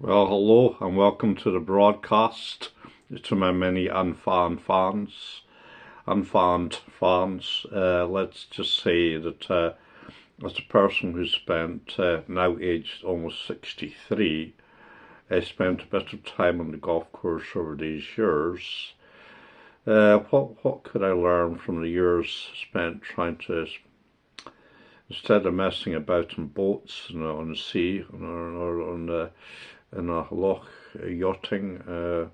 Well, hello and welcome to the broadcast to my many unfanned fans. Let's just say that as a person who's spent, now aged almost 63, I spent a bit of time on the golf course over these years. What could I learn from the years spent trying to, instead of messing about in boats on the sea or in a loch, yachting,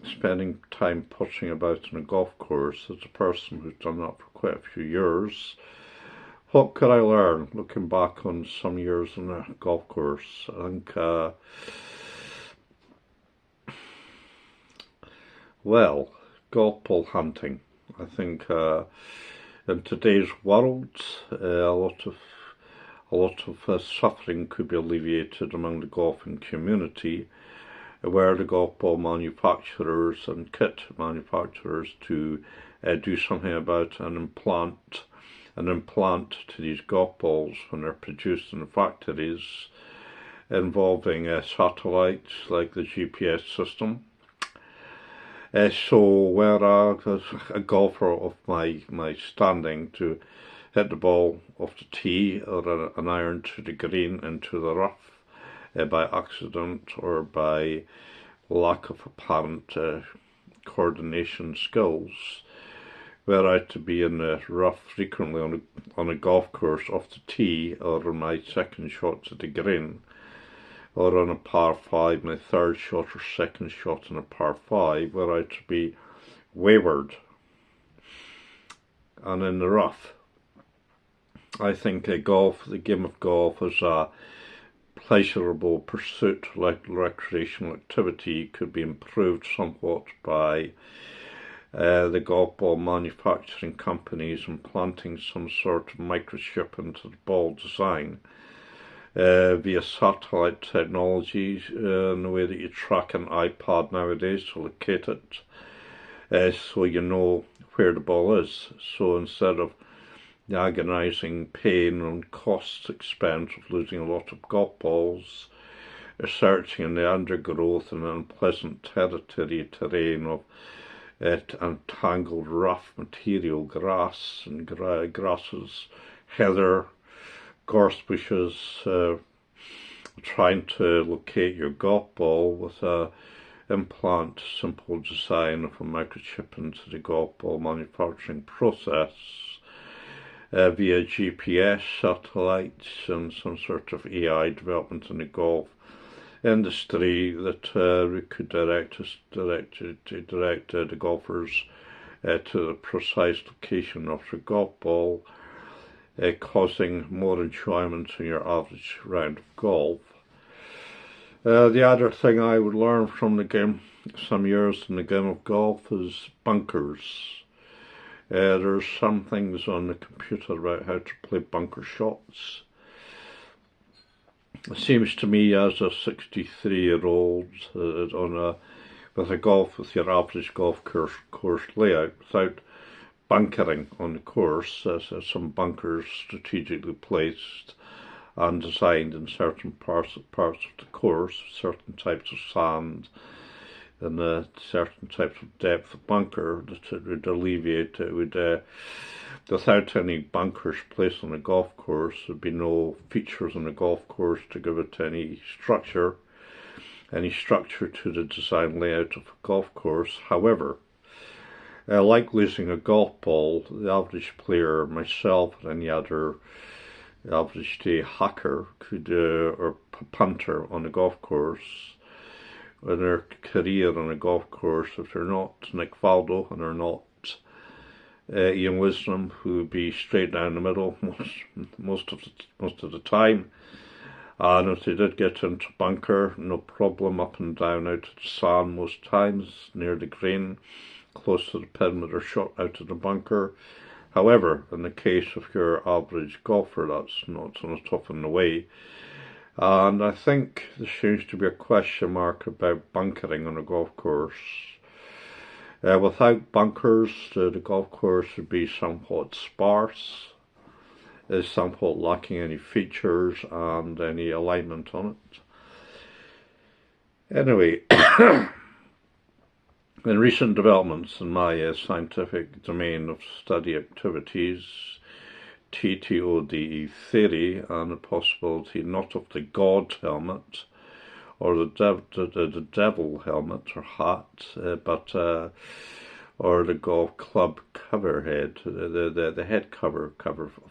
spending time pushing about on a golf course as a person who's done that for quite a few years. What could I learn looking back on some years on a golf course? I think, golf ball hunting. I think in today's world, a lot of suffering could be alleviated among the golfing community, where the golf ball manufacturers and kit manufacturers to do something about an implant to these golf balls when they're produced in the factories, involving satellites like the GPS system. So where a golfer of my standing to hit the ball off the tee or an iron to the green into the rough by accident or by lack of apparent coordination skills, were I to be in the rough frequently on a golf course off the tee or on my second shot to the green, or on a par 5, my third shot or second shot on a par 5, were I to be wayward and in the rough. I think the game of golf is a pleasurable pursuit, like recreational activity, could be improved somewhat by the golf ball manufacturing companies implanting some sort of microchip into the ball design via satellite technology in the way that you track an iPad nowadays to locate it, so you know where the ball is. So instead of the agonising pain and cost expense of losing a lot of golf balls, searching in the undergrowth and unpleasant terrain of entangled rough material, grass and grasses, heather, gorse bushes, trying to locate your golf ball with a simple design of a microchip into the golf ball manufacturing process via GPS, satellites and some sort of AI development in the golf industry that could direct the golfers to the precise location of the golf ball, causing more enjoyment in your average round of golf. The other thing I would learn from the game, some years in the game of golf, is bunkers. There's some things on the computer about how to play bunker shots. It seems to me, as a 63-year-old with your average golf course layout, without bunkering on the course, some bunkers strategically placed and designed in certain parts of the course, certain types of sand and certain types of depth of bunker, that it would alleviate, without any bunkers placed on a golf course, there'd be no features on the golf course to give it any structure to the design layout of a golf course. However, like losing a golf ball, the average player, myself and any other average day hacker could, or punter on a golf course, in their career on a golf course, if they're not Nick Faldo and they're not Ian Wisdom, who would be straight down the middle most of the time, and if they did get into bunker, no problem, up and down out of the sand most times, near the green, close to the pin with their shot out of the bunker. However, in the case of your average golfer, that's not so tough in the way. And I think there seems to be a question mark about bunkering on a golf course. Without bunkers, the golf course would be somewhat sparse, is somewhat lacking any features and any alignment on it. Anyway, in recent developments in my scientific domain of study activities, TTODE theory and the possibility not of the God helmet or the devil helmet or hat, but or the golf club cover head, the head cover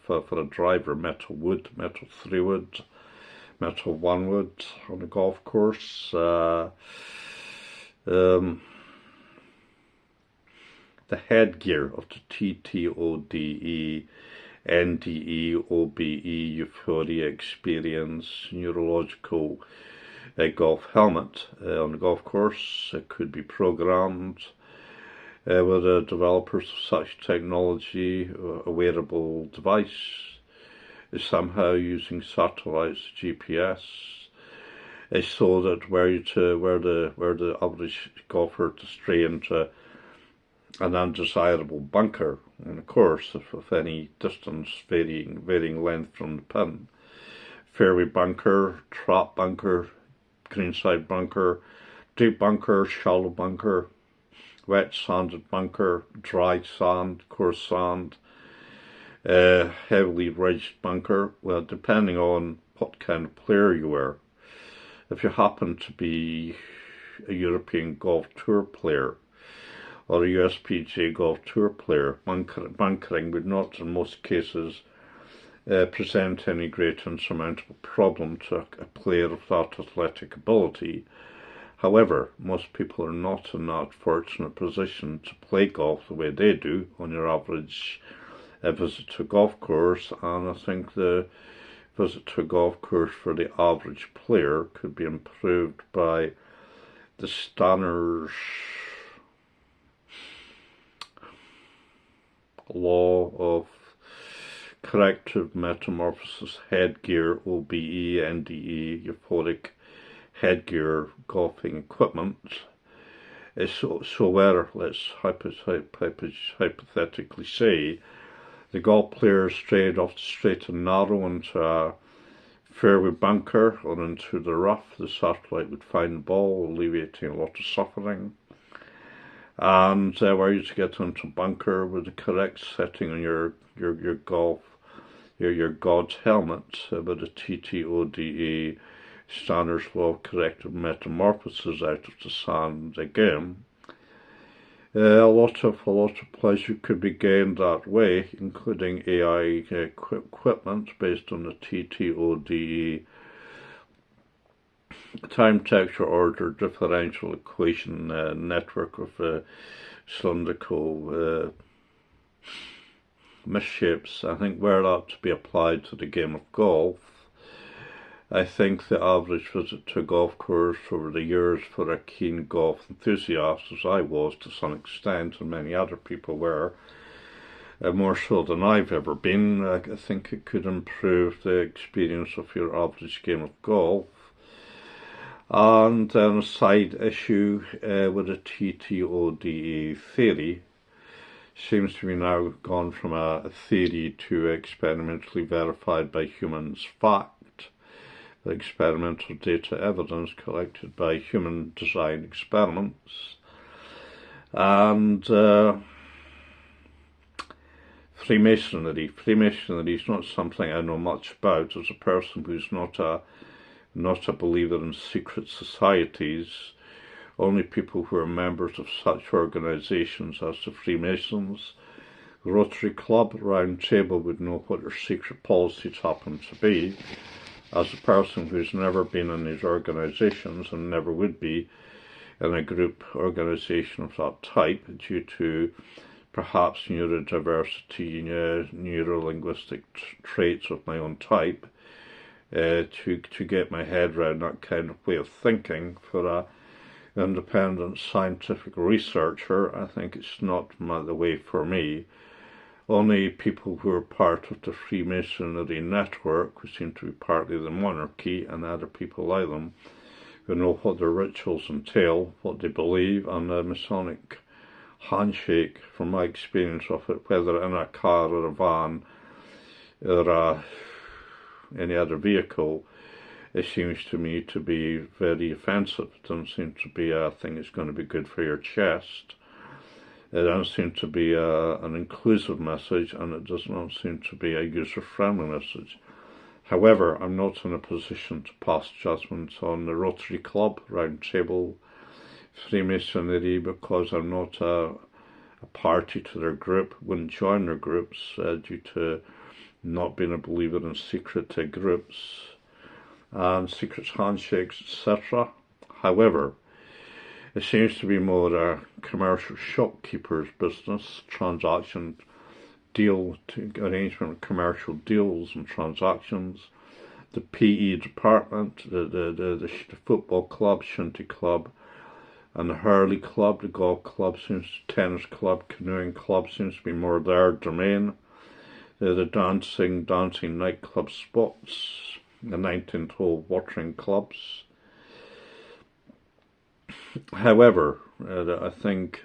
for a driver, metal wood, metal 3 wood, metal 1 wood on a golf course. The headgear of the TTODE, NDE, OBE, euphoria experience, neurological golf helmet on the golf course. It could be programmed with the developers of such technology. A wearable device is somehow using satellites, GPS, so that where the average golfer to stray into an undesirable bunker on the course of any distance, varying length from the pin. Fairway bunker, trap bunker, greenside bunker, deep bunker, shallow bunker, wet sanded bunker, dry sand, coarse sand, heavily ridged bunker. Well, depending on what kind of player you were. If you happen to be a European Golf Tour player or a USPGA Golf Tour player, bunkering would not, in most cases, present any great insurmountable problem to a player of that athletic ability. However, most people are not in that fortunate position to play golf the way they do on your average visit to a golf course, and I think the visit to a golf course for the average player could be improved by the Stanners law of corrective metamorphosis headgear, OBE, NDE, euphoric headgear golfing equipment. So where, let's hypothetically say, the golf player strayed off the straight and narrow into a fairway bunker or into the rough, the satellite would find the ball, alleviating a lot of suffering. And were you to get into a bunker with the correct setting on your golf, your God's helmet with a TTODE Stanners law of corrective metamorphosis out of the sand again. A lot of pleasure could be gained that way, including AI equipment based on the TTODE time texture order differential equation network of cylindrical misshapes. I think were that to be applied to the game of golf, I think the average visit to a golf course over the years for a keen golf enthusiast, as I was to some extent, and many other people were, more so than I've ever been, I think it could improve the experience of your average game of golf. And then a side issue with the TTODE theory seems to be now gone from a theory to experimentally verified by humans fact. The experimental data evidence collected by human design experiments. And Freemasonry. Freemasonry is not something I know much about as a person who's not a believer in secret societies. Only people who are members of such organisations as the Freemasons, Rotary Club, Round Table would know what their secret policies happen to be. As a person who's never been in these organisations and never would be in a group organisation of that type due to perhaps neurodiversity, neuro-linguistic traits of my own type, to get my head around that kind of way of thinking for an independent scientific researcher, I think it's not the way for me. Only people who are part of the Freemasonry network, who seem to be partly the monarchy, and other people like them, who know what their rituals entail, what they believe, and the Masonic handshake, from my experience of it, whether in a car or a van or any other vehicle, it seems to me to be very offensive. It doesn't seem to be a thing that's going to be good for your chest. It doesn't seem to be an inclusive message, and it does not seem to be a user-friendly message. However, I'm not in a position to pass judgment on the Rotary Club, Round Table, Freemasonry, because I'm not a party to their group, wouldn't join their groups due to not being a believer in secret groups and secret handshakes, etc. However, it seems to be more a commercial shopkeeper's business, transaction deal to arrangement of commercial deals and transactions. The PE department, the football club, shinty club, and the hurley club, the golf club, tennis club, canoeing club seems to be more their domain. The dancing nightclub spots, the 19th-hole watering clubs. However, I think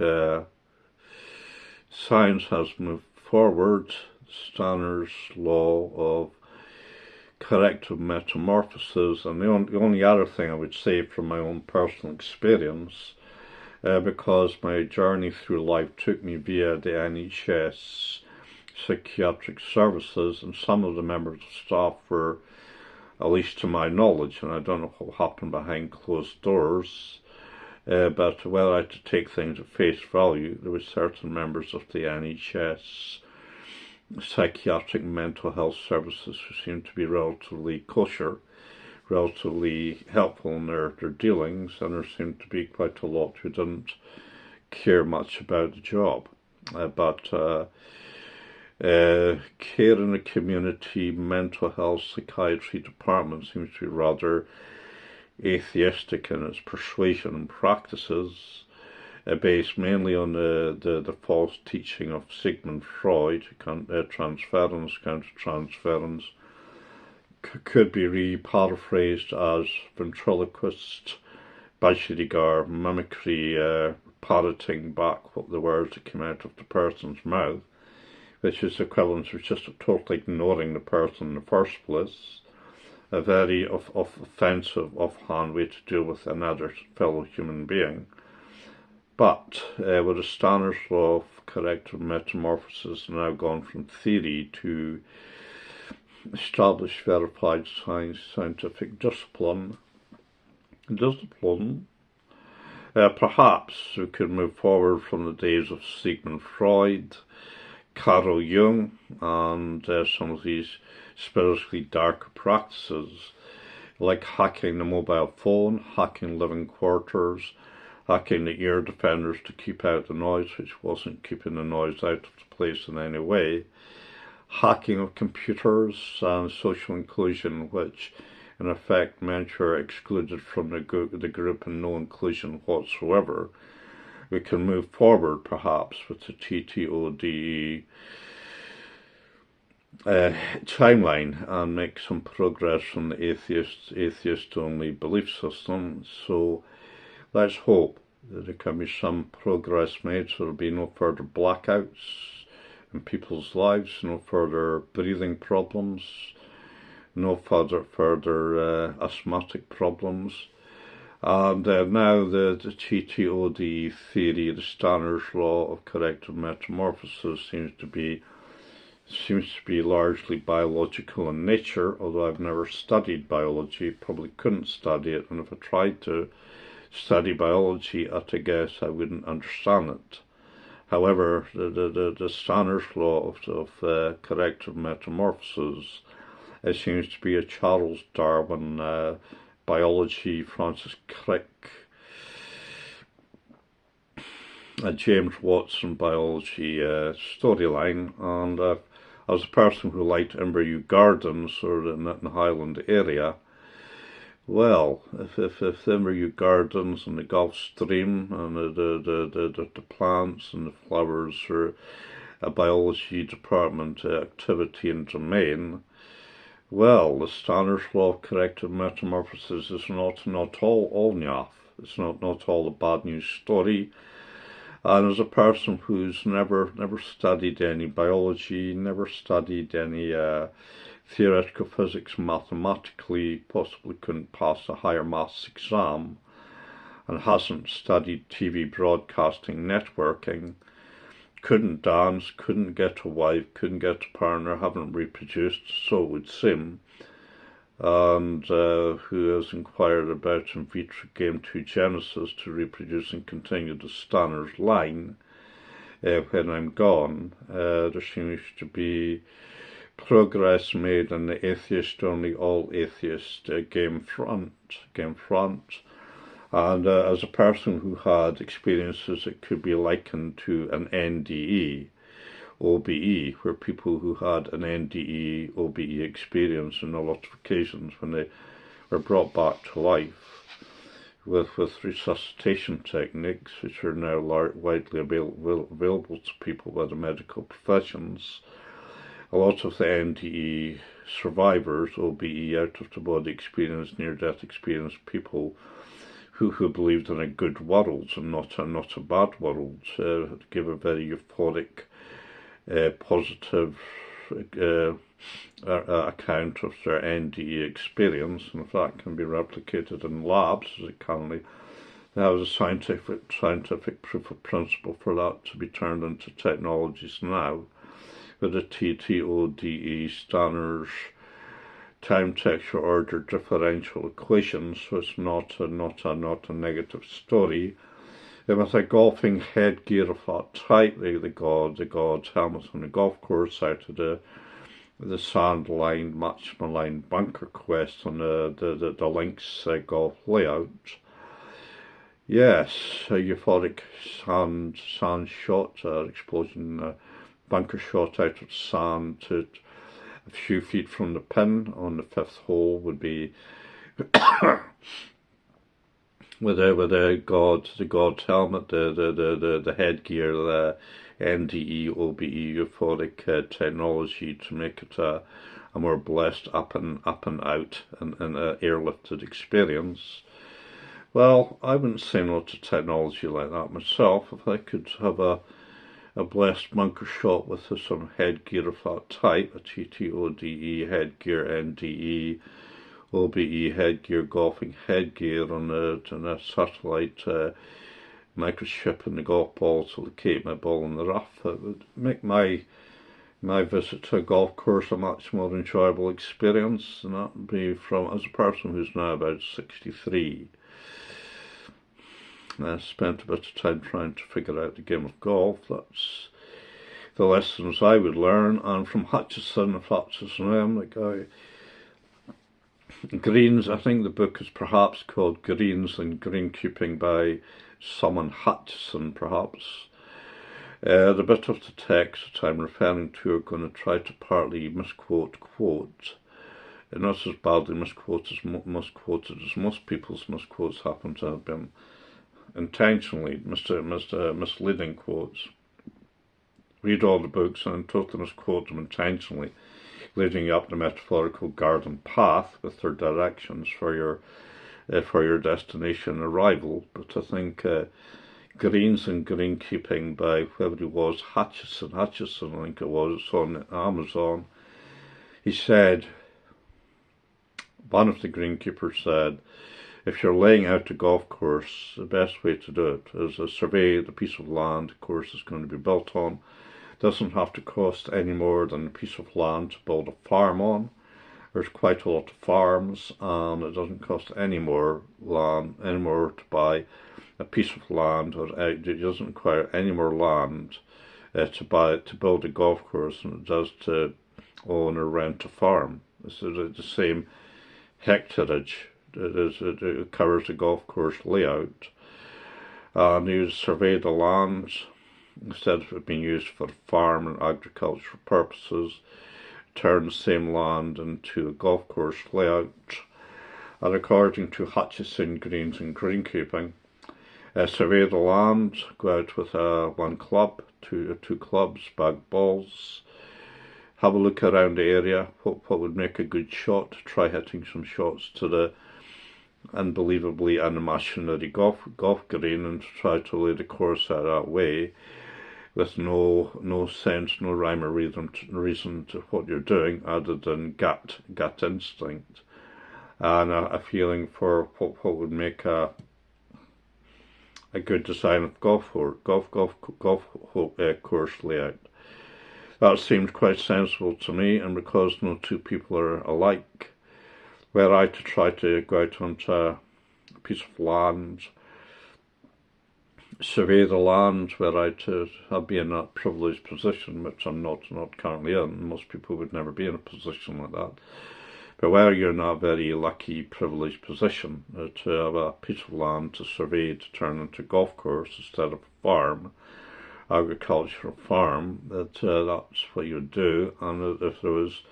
science has moved forward. Stannard's law of corrective metamorphosis, and the only other thing I would say from my own personal experience, because my journey through life took me via the NHS psychiatric services, and some of the members of staff were, at least to my knowledge, and I don't know what happened behind closed doors, but whether I had to take things at face value, there were certain members of the NHS psychiatric mental health services who seemed to be relatively kosher, relatively helpful in their dealings, and there seemed to be quite a lot who didn't care much about the job. Care in the community mental health psychiatry department seems to be rather atheistic in its persuasion and practices, based mainly on the false teaching of Sigmund Freud. Transference, counter-transference could be re-paraphrased as ventriloquist, Bashirigar mimicry, parroting back what the words that came out of the person's mouth, which is equivalent to just totally ignoring the person in the first place. A very offensive, offhand way to deal with another fellow human being. But with the Stannard's law of corrective metamorphosis now gone from theory to established, verified scientific discipline, perhaps we could move forward from the days of Sigmund Freud, Carl Jung, and some of these spiritually darker practices, like hacking the mobile phone, hacking living quarters, hacking the ear defenders to keep out the noise, which wasn't keeping the noise out of the place in any way, hacking of computers, and social inclusion, which in effect meant you were excluded from the group and no inclusion whatsoever. We can move forward perhaps with the TTODE timeline and make some progress from the atheist-only belief system. So let's hope that there can be some progress made so there'll be no further blackouts in people's lives, no further breathing problems, no further asthmatic problems. And now the TTOD theory, the Stannard's law of corrective metamorphosis, seems to be largely biological in nature, although I've never studied biology, probably couldn't study it, and if I tried to study biology at a guess I wouldn't understand it. However, the Stannard's law of corrective metamorphosis, it seems to be a Charles Darwin biology, Francis Crick, a James Watson biology storyline, and as a person who liked Inverview Gardens or the Nitton Highland area, well, if Inverview Gardens and the Gulf Stream and the plants and the flowers are a biology department activity and domain, well, the Stannard's law of corrective metamorphosis is not all naff. It's not all a bad news story. And as a person who's never studied any biology, never studied any theoretical physics mathematically, possibly couldn't pass a higher maths exam, and hasn't studied TV broadcasting networking, couldn't dance, couldn't get a wife, couldn't get a partner, haven't reproduced, so it would seem, and who has inquired about in vitro game 2 genesis to reproduce and continue the Stanner's line when I'm gone. There seems to be progress made in the atheist-only, all-atheist game front. And as a person who had experiences that could be likened to an NDE, OBE, where people who had an NDE, OBE experience on a lot of occasions when they were brought back to life with resuscitation techniques, which are now widely available to people by the medical professions. A lot of the NDE survivors, OBE, out-of-the-body experience, near-death experience people who believed in a good world and not a bad world, give a very euphoric, positive account of their NDE experience, and if that can be replicated in labs, as it can, there was a scientific proof of principle for that to be turned into technologies now, with the TTODE Stanner's time texture order differential equations, so it's not a negative story. And with a golfing headgear of that type, the god's helmet on the golf course out of the sand-lined, match-maligned bunker quest on the links golf layout. Yes, a euphoric sand shot, explosion, bunker shot out of sand to a few feet from the pin on the 5th hole would be with the god's helmet, the headgear, the NDE, OBE euphoric technology to make it a more blessed up and out and airlifted experience. Well, I wouldn't say no to technology like that myself. If I could have a blessed bunker shot with some headgear of that type, a TTODE headgear, NDE, OBE headgear, golfing headgear on a satellite microchip in the golf ball to locate my ball in the rough, it would make my visit to a golf course a much more enjoyable experience, and that would be from, as a person who's now about 63. I spent a bit of time trying to figure out the game of golf. That's the lessons I would learn, and from Hutchison, if that's his name, the guy. Greens, I think the book is perhaps called Greens and Greenkeeping by someone Hutchison, perhaps. The bit of the text that I'm referring to are going to try to partly misquote quote. Not as badly misquoted as most people's misquotes happen to have been intentionally misleading quotes. Read all the books and totally misquote them intentionally, leading up the metaphorical garden path with their directions for your destination arrival. But I think Greens and Greenkeeping by whoever he was, Hutchison, I think it was, it's on Amazon. He said, one of the greenkeepers said, if you're laying out a golf course, the best way to do it is to survey the piece of land the course is going to be built on. It doesn't have to cost any more than a piece of land to build a farm on. There's quite a lot of farms, and it doesn't cost any more to buy a piece of land, or it doesn't require any more land to build a golf course than it does to own or rent a farm. It's the same hectareage. It covers the golf course layout, and you survey the land instead of it being used for farm and agricultural purposes, turn the same land into a golf course layout. And according to Hutchison, Greens and Greenkeeping, survey the land, go out with one club, two clubs, bag balls, have a look around the area, what would make a good shot, try hitting some shots to the unbelievably unimaginary golf green, and try to lay the course out that way. with no sense, no rhyme or reason to what you're doing other than gut instinct, and a feeling for what would make a good design of golf course layout. That seemed quite sensible to me, and because no two people are alike, were I to try to go out onto a piece of land, survey the land, were I to be in that privileged position, which I'm not currently in. Most people would never be in a position like that. But where you're in a very lucky, privileged position to have a piece of land to survey to turn into a golf course instead of a farm, agricultural farm, that's what you would do. And if there was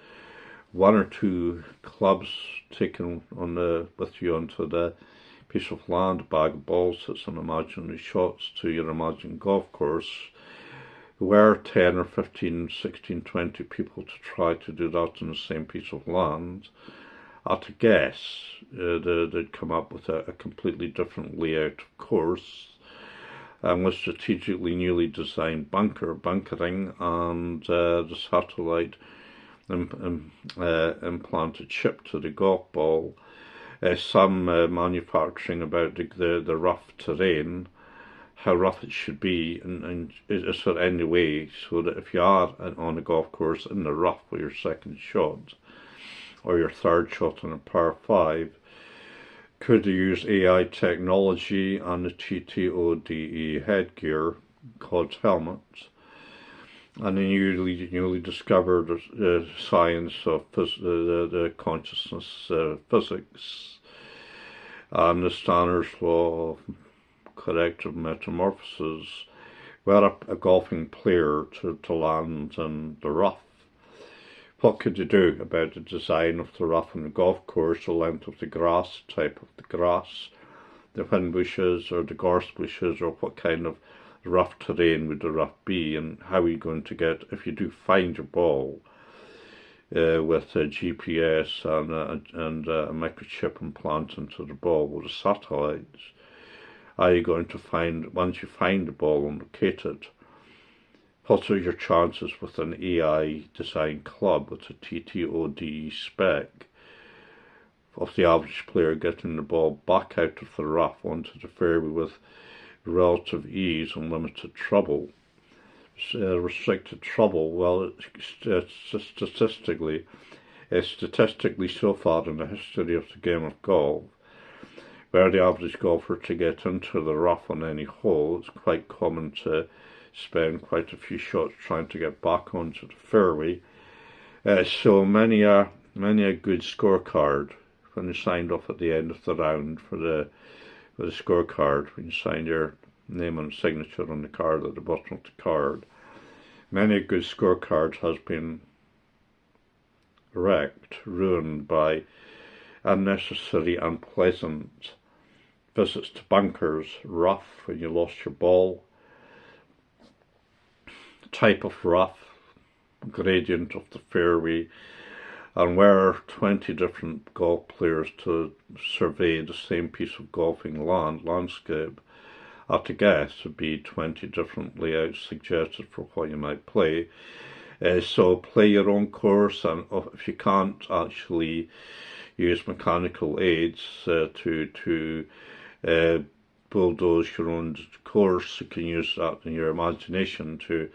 one or two clubs taken with you onto the piece of land, a bag of balls, hit some imaginary shots to your imagined golf course, there were 10 or 15, 16, 20 people to try to do that on the same piece of land. At a guess, they'd come up with a completely different layout of course, and with strategically newly designed bunkering, and the satellite implanted chip to the golf ball, some manufacturing about the rough terrain, how rough it should be, and is there any way so that if you are on a golf course in the rough for your second shot or your third shot on a par 5, could you use AI technology and the TTODE headgear called helmets, and the newly discovered science of the consciousness physics and the Stannard's law of corrective metamorphosis, were a golfing player to land in the rough. What could you do about the design of the rough on the golf course, the length of the grass, type of the grass, the whin bushes or the gorse bushes, or what kind of rough terrain would the rough be, and how are you going to get, if you do find your ball with a GPS and a microchip implanted into the ball with the satellites, are you going to find, once you find the ball and locate it, what are your chances with an AI designed club with a TTODE spec of the average player getting the ball back out of the rough onto the fairway with relative ease and limited trouble? Restricted trouble, well, statistically so far in the history of the game of golf, where the average golfer to get into the rough on any hole, it's quite common to spend quite a few shots trying to get back onto the fairway. So many a good scorecard when you signed off at the end of the round for the scorecard, when you signed your name and signature on the card at the bottom of the card, many a good scorecard has been ruined by unnecessary, unpleasant visits to bunkers, rough when you lost your ball, type of rough, gradient of the fairway, and were 20 different golf players to survey the same piece of golfing landscape, at a guess would be 20 different layouts suggested for what you might play. So play your own course, and if you can't actually use mechanical aids to bulldoze your own course, you can use that in your imagination to,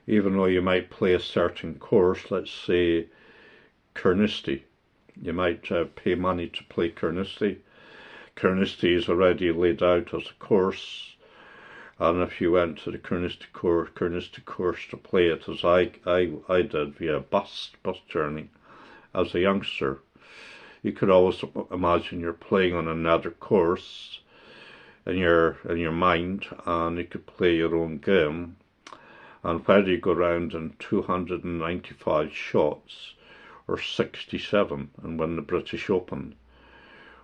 even though you might play a certain course, let's say Carnoustie, you might pay money to play Carnoustie. Carnoustie is already laid out as a course, and if you went to the Carnoustie course to play it, as I did via bus journey as a youngster, you could always imagine you're playing on another course in your mind, and you could play your own game. And whether you go round in 295 shots or 67 and win the British Open,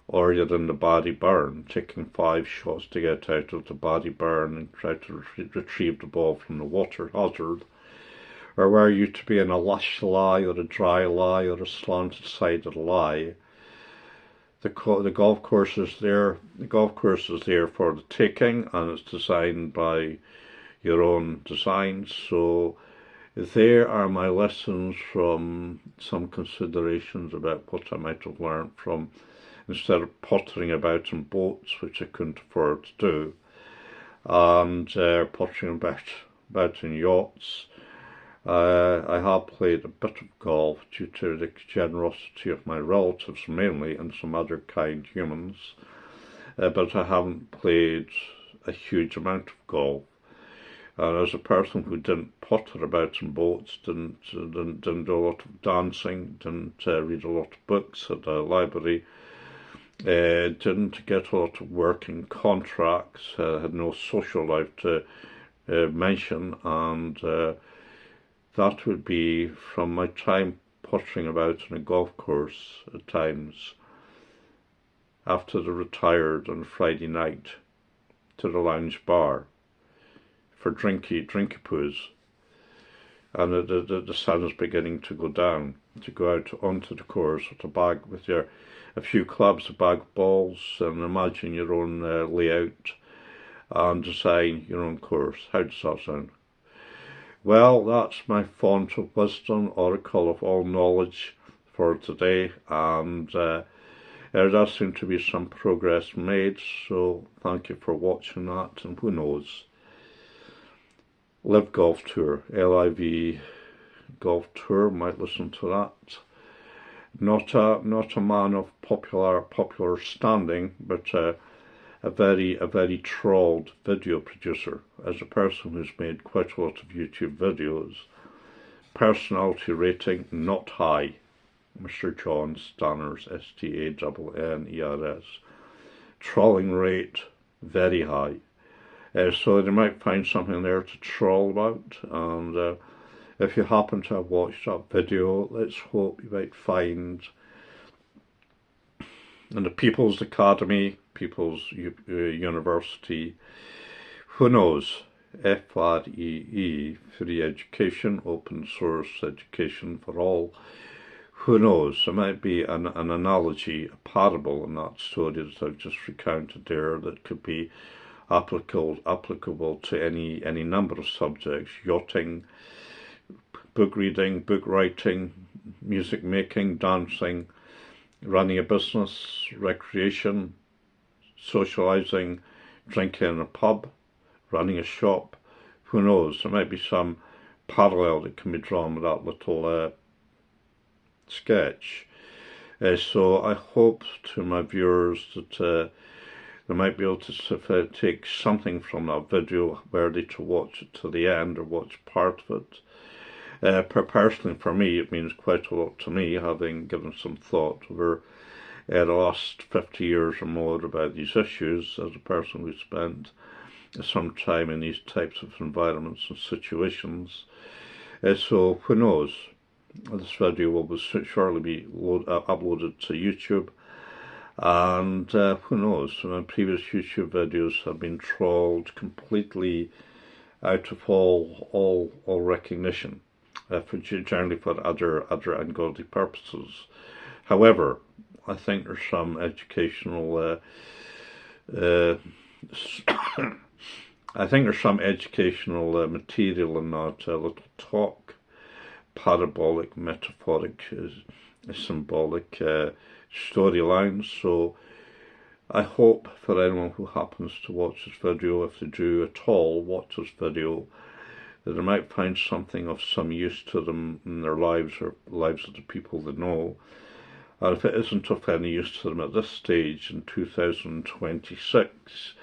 or you're in the Body Burn, taking 5 shots to get out of the Body Burn and try to retrieve the ball from the water hazard, or were you to be in a lush lie or a dry lie or a slanted-sided lie, the golf course is there. The golf course is there for the taking, and it's designed by your own designs. So there are my lessons from some considerations about what I might have learned from, instead of pottering about in boats, which I couldn't afford to do, and pottering about in yachts. I have played a bit of golf due to the generosity of my relatives mainly, and some other kind humans, but I haven't played a huge amount of golf. And as a person who didn't potter about in boats, didn't do a lot of dancing, didn't read a lot of books at the library, didn't get a lot of working contracts, had no social life to mention, and that would be from my time pottering about on a golf course at times, after the retired on Friday night, to the lounge bar for drinky poos, and the sun is beginning to go down, to go out onto the course with a bag, with a few clubs, a bag of balls, and imagine your own layout and design your own course. How does that sound? Well, that's my font of wisdom, oracle of all knowledge for today, and there does seem to be some progress made, so thank you for watching that, and who knows. Live Golf Tour, LIV Golf Tour, might listen to that. Not a man of popular standing, but a very trawled video producer. As a person who's made quite a lot of YouTube videos, personality rating not high. Mr. John Stanners, Stanners. Trawling rate very high. So they might find something there to trawl about, and if you happen to have watched that video, let's hope you might find in the People's Academy, People's University, who knows, FREE, free education, open source education for all. Who knows, there might be an analogy, a parable in that story that I've just recounted there that could be applicable to any number of subjects: yachting, book reading, book writing, music making, dancing, running a business, recreation, socialising, drinking in a pub, running a shop. Who knows, there might be some parallel that can be drawn with that little sketch. So I hope to my viewers that they might be able to take something from that video, worthy to watch it to the end or watch part of it. Personally, for me, it means quite a lot to me, having given some thought over the last 50 years or more about these issues, as a person who spent some time in these types of environments and situations. So who knows, this video will surely be uploaded to YouTube, and who knows, my previous YouTube videos have been trawled completely out of all recognition, generally for other ungodly purposes. However, I think there's some educational material in that little talk, parabolic, metaphoric, symbolic storylines. So I hope for anyone who happens to watch this video, if they do at all watch this video, that they might find something of some use to them in their lives or lives of the people they know. And if it isn't of any use to them at this stage in 2026,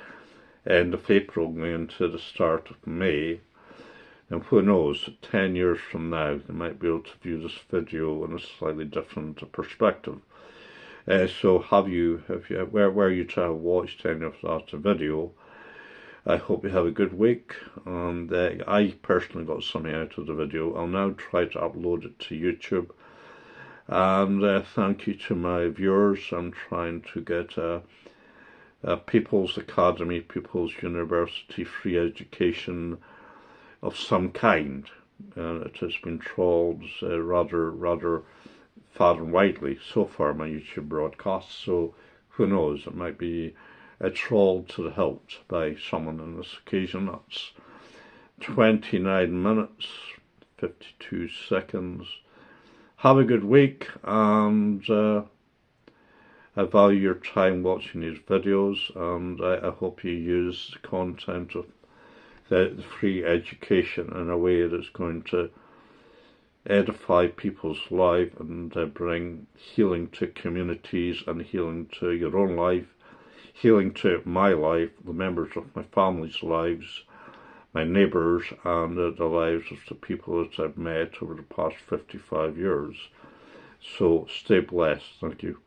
end of April going into the start of May, and who knows, 10 years from now, they might be able to view this video in a slightly different perspective. So where you try to watch any of that video, I hope you have a good week, and I personally got something out of the video. I'll now try to upload it to YouTube, and thank you to my viewers. I'm trying to get a People's Academy, People's University free education of some kind. It has been trawled rather far and widely so far, my YouTube broadcasts, so who knows, it might be trawled to the hilt by someone on this occasion. That's 29 minutes, 52 seconds. Have a good week, and I value your time watching these videos, and I hope you use the content of the free education in a way that's going to edify people's life and bring healing to communities and healing to your own life, healing to my life, the members of my family's lives, my neighbours, and the lives of the people that I've met over the past 55 years. So stay blessed. Thank you.